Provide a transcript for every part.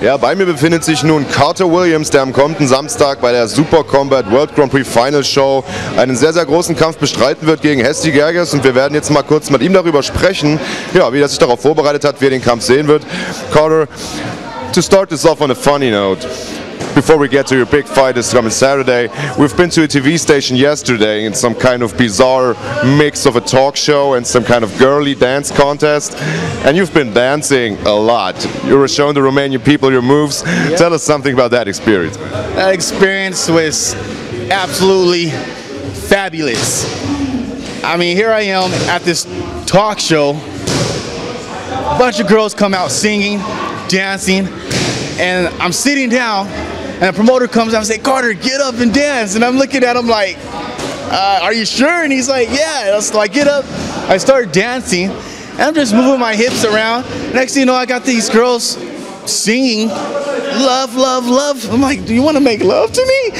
Ja, bei mir befindet sich nun Carter Williams, der am kommenden Samstag bei der Superkombat World Grand Prix Final Show einen sehr, sehr großen Kampf bestreiten wird gegen Hesdy Gerges, und wir werden jetzt mal kurz mit ihm darüber sprechen, ja, wie er sich darauf vorbereitet hat, wie er den Kampf sehen wird. Carter, to start this off on a funny note, before we get to your big fight this coming Saturday, we've been to a TV station yesterday in some kind of bizarre mix of a talk show and some kind of girly dance contest, and you've been dancing a lot. You were showing the Romanian people your moves. Yep. Tell us something about that experience. That experience was absolutely fabulous. I mean, here I am at this talk show, a bunch of girls come out singing, dancing, and I'm sitting down, and a promoter comes out and says, "Carter, get up and dance." And I'm looking at him like, "Are you sure?" And he's like, "Yeah." So I get up, I start dancing, and I'm just moving my hips around. Next thing you know, I got these girls singing, "Love, love, love." I'm like, "Do you want to make love to me?"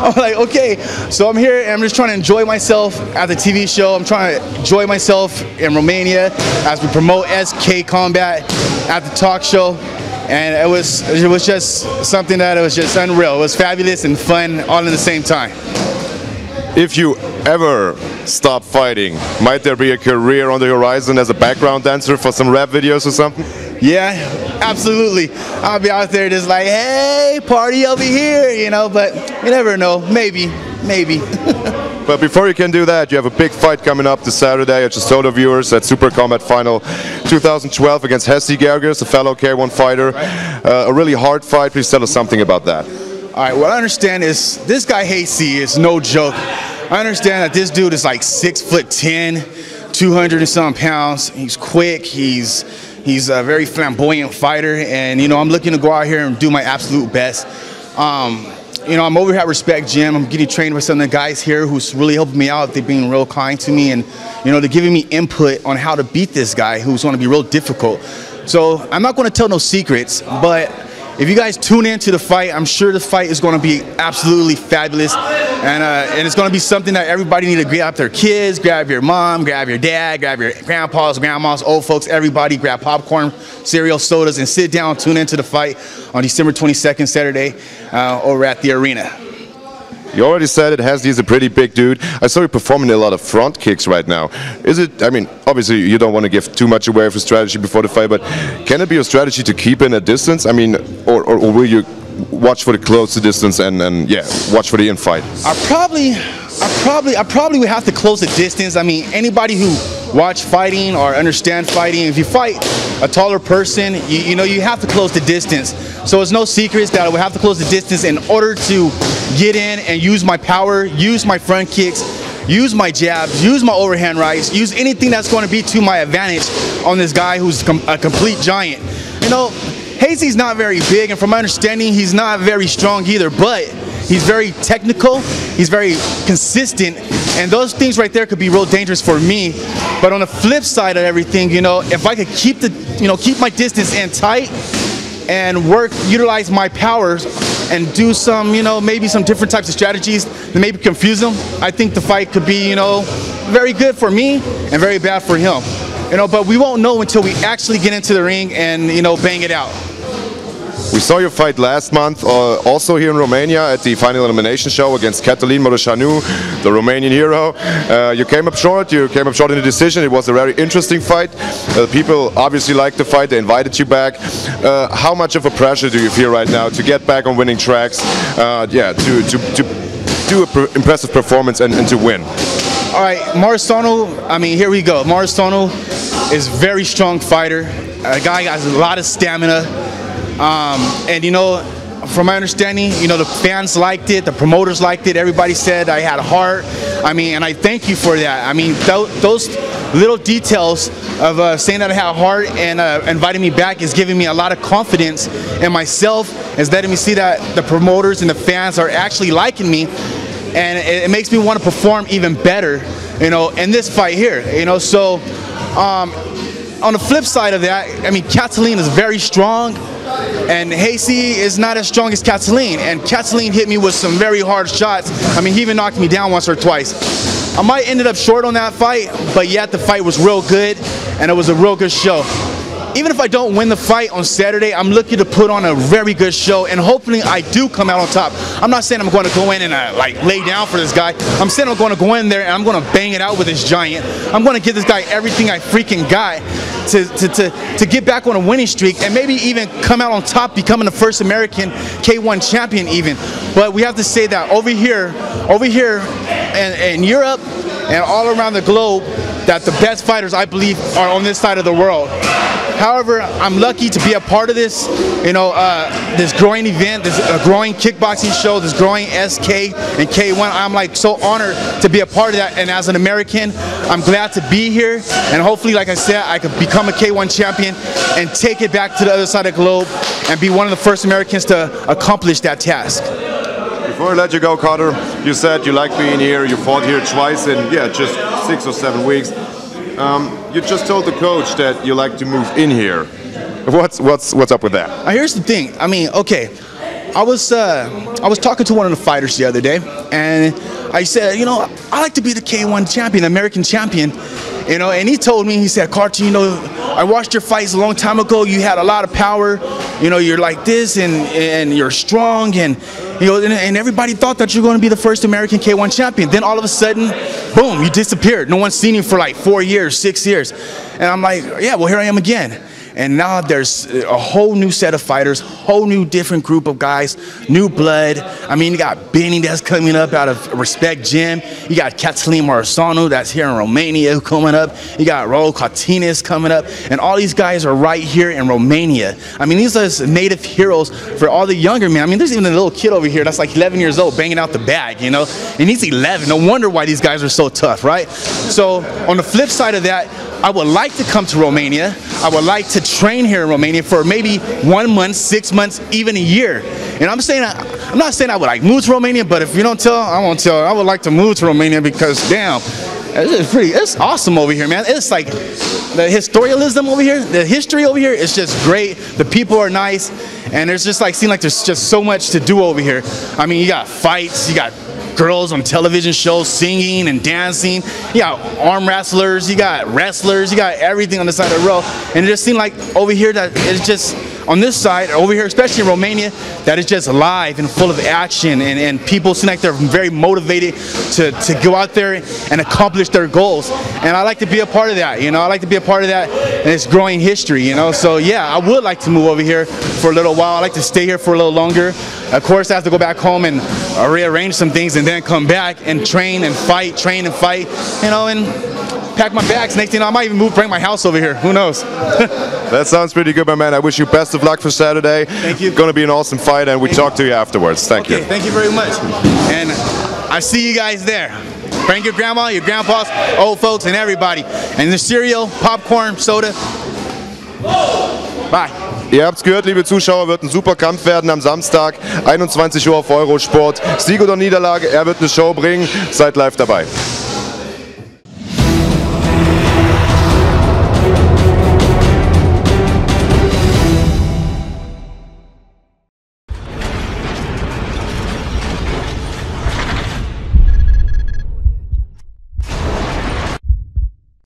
I'm like, okay. So I'm here, and I'm just trying to enjoy myself at the TV show. I'm trying to enjoy myself in Romania as we promote SK Combat at the talk show. And it was just something that it was just unreal. It was fabulous and fun all at the same time. If you ever stop fighting, might there be a career on the horizon as a background dancer for some rap videos or something? Yeah, absolutely. I'll be out there just like, "Hey, party over here," you know, but you never know. Maybe. But before you can do that, you have a big fight coming up this Saturday. I just told our viewers at Superkombat Final 2012 against Hesdy Gerges, a fellow K1 fighter. Right. A really hard fight. Please tell us something about that. All right, what I understand is this guy Hesdy is no joke. I understand that this dude is like 6'10", 200 and some pounds. He's quick. He's a very flamboyant fighter, and you know, I'm looking to go out here and do my absolute best. You know, I'm over here at Respect Gym. I'm getting trained by some of the guys here who's really helping me out. They've been real kind to me, and you know, they're giving me input on how to beat this guy who's going to be real difficult. So I'm not going to tell no secrets, but if you guys tune into the fight, I'm sure the fight is going to be absolutely fabulous, and it's going to be something that everybody need to grab their kids, grab your mom, grab your dad, grab your grandpas, grandmas, old folks, everybody, grab popcorn, cereal, sodas, and sit down, tune into the fight on December 22nd, Saturday, over at the arena. You already said it, Hesdy is a pretty big dude. I saw you performing a lot of front kicks right now. Is it, I mean, obviously you don't want to give too much away of your strategy before the fight, but can it be a strategy to keep in a distance? I mean, or will you watch for the close distance and yeah, watch for the in-fight? I probably would have to close the distance. I mean, anybody who watch fighting or understand fighting, if you fight a taller person, you know, you have to close the distance. So it's no secrets that I would have to close the distance in order to get in and use my power, use my front kicks, use my jabs, use my overhand rights, use anything that's going to be to my advantage on this guy who's a complete giant. You know, Hesdy's not very big, and from my understanding, he's not very strong either, but he's very technical, he's very consistent, and those things right there could be real dangerous for me. But on the flip side of everything, you know, if I could keep my distance in tight and utilize my powers and do some, you know, maybe some different types of strategies that maybe confuse him, I think the fight could be, you know, very good for me and very bad for him. You know, but we won't know until we actually get into the ring and, you know, bang it out. We saw your fight last month, also here in Romania at the final elimination show against Cătălin Mureșanu, the Romanian hero. You came up short. You came up short in the decision. It was a very interesting fight. People obviously liked the fight. They invited you back. How much of a pressure do you feel right now to get back on winning tracks? Yeah, to do an impressive performance and to win. All right, Marisano, I mean, here we go. Marisano is a very strong fighter. A guy has a lot of stamina. And you know, from my understanding, you know, the fans liked it, the promoters liked it, everybody said I had a heart. I mean, and I thank you for that. I mean, those little details of saying that I had a heart and inviting me back is giving me a lot of confidence in myself, is letting me see that the promoters and the fans are actually liking me, and it makes me want to perform even better, you know, in this fight here, you know. So on the flip side of that, I mean, Catalin is very strong, and Hesdy is not as strong as Catalin. And Catalin hit me with some very hard shots. I mean, he even knocked me down once or twice. I might ended up short on that fight, but yet the fight was real good, and it was a real good show. Even if I don't win the fight on Saturday, I'm looking to put on a very good show, and hopefully I do come out on top. I'm not saying I'm going to go in and like lay down for this guy. I'm saying I'm going to go in there and I'm going to bang it out with this giant. I'm going to give this guy everything I freaking got to get back on a winning streak, and maybe even come out on top, becoming the first American K1 champion even. But we have to say that over here in Europe and all around the globe, that the best fighters, I believe, are on this side of the world. However, I'm lucky to be a part of this, this growing event, this growing kickboxing show, this growing SK and K1. I'm like so honored to be a part of that, and as an American, I'm glad to be here, and hopefully, like I said, I could become a K1 champion and take it back to the other side of the globe and be one of the first Americans to accomplish that task. Before I let you go, Carter, you said you like being here, you fought here twice in, just 6 or 7 weeks. You just told the coach that you like to move in here. What's up with that? Here's the thing. I mean, okay, I was talking to one of the fighters the other day, and I said, I like to be the K1 champion, American champion, and he told me, he said, Carter, I watched your fights a long time ago. You had a lot of power. You're like this, and you're strong, and and everybody thought that you're going to be the first American K1 champion. Then all of a sudden, boom, you disappeared. No one's seen you for like 4 years, 6 years. And I'm like, yeah, well, here I am again. And now there's a whole new set of fighters, whole new different group of guys, new blood. I mean, you got Benny that's coming up out of Respect Gym. You got Catalin Marasanu that's here in Romania coming up. You got Raul Cartines coming up. And all these guys are right here in Romania. I mean, these are native heroes for all the younger men. I mean, there's even a little kid over here that's like 11 years old banging out the bag, and he's 11. No wonder why these guys are so tough, right? So on the flip side of that, I would like to come to Romania. I would like to train here in Romania for maybe 1 month, 6 months, even a year. And I'm not saying I would like move to Romania, but if you don't tell, I won't tell. I would like to move to Romania because damn, it's awesome over here, man. It's like the historialism over here, the history over here is just great. The people are nice, and there's just like, seems like there's just so much to do over here. I mean, you got fights, you got girls on television shows singing and dancing, you got arm wrestlers, you got wrestlers, you got everything on the side of the road. And it just seemed like over here that it's just, on this side, over here, especially in Romania, that is just alive and full of action, and people seem like they're very motivated to go out there and accomplish their goals. And I like to be a part of that, I like to be a part of that, and it's growing history, So yeah, I would like to move over here for a little while. I like to stay here for a little longer. Of course, I have to go back home and rearrange some things and then come back and train and fight, and pack my bags. Next thing I might even bring my house over here. Who knows? That sounds pretty good, my man. I wish you best of luck for Saturday. Thank you. It's going to be an awesome fight, and we talk to you afterwards. Thank you. Thank you very much. And I see you guys there. Bring your grandma, your grandpas, old folks, and everybody. And the cereal, popcorn, soda. Bye. Ihr habt's gehört, liebe Zuschauer, wird ein super Kampf werden am Samstag, 21 Uhr auf Eurosport. Sieg oder Niederlage, er wird eine Show bringen. Seid live dabei.